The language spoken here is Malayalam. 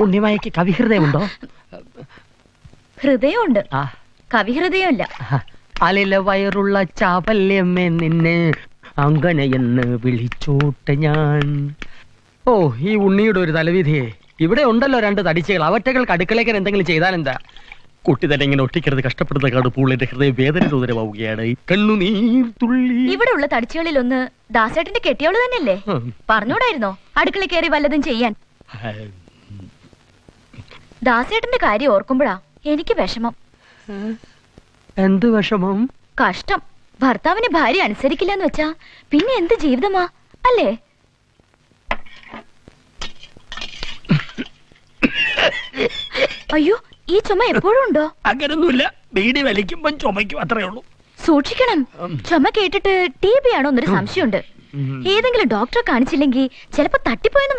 ഉണ്ണിമായക്ക് കവിഹൃദയമുണ്ടോ? ഹൃദയമുണ്ട്, കവിഹൃദയമില്ല. അലില വയറുള്ള ചാവല്യമ്മേ നിന്നെ അങ്ങനെയെന്ന് വിളിച്ചോട്ടെ ഞാൻ. ഓ, ഈ ഉണ്ണിയുടെ ഒരു തലവിധിയെ. ഇവിടെ ഉണ്ടല്ലോ 2 തടിച്ചകൾ. അവറ്റകൾക്ക് അടുക്കളയ്ക്ക് എന്തെങ്കിലും ചെയ്താലെന്താ? കുട്ടി തന്നെ ഇങ്ങനെ ഒട്ടിക്കരുത്, കഷ്ടപ്പെടുന്ന കാടുപ്പോൾ എന്റെ ഹൃദയ വേദന ദൂരമാവുകയാണ്. കണ്ണുനീർ തുള്ളി. ഇവിടെ ഉള്ള തടിച്ചുകളിൽ ഒന്ന് ദാസേട്ടന്റെ കെട്ടിയോള് തന്നെയല്ലേ? പറഞ്ഞൂടായിരുന്നോ അടുക്കള കയറി വല്ലതും ചെയ്യാൻ? ദാസേട്ടന്റെ കാര്യം ഓർക്കുമ്പോഴാ എനിക്ക് വിഷമം. എന്ത് വിഷമം? കഷ്ടം. ഭർത്താവിന് ഭാര്യ അനുസരിക്കില്ലെന്ന് വെച്ചാ പിന്നെ എന്ത് ജീവിതമാ അല്ലേ? അയ്യോ, ഈ ചുമ എപ്പോഴും ഉണ്ടോ? അങ്ങനൊന്നുമില്ല, ബീഡി വലിക്കുമ്പോ ചുമയ്ക്കും, അത്രേ ഉള്ളൂ. സൂക്ഷിക്കണം. ചുമ കേട്ടിട്ട് TB ആണോ എന്നൊരു സംശയമുണ്ട്. ഏതെങ്കിലും ഡോക്ടറെ കാണിച്ചില്ലെങ്കിൽ ചിലപ്പോ തട്ടിപ്പോയെന്നും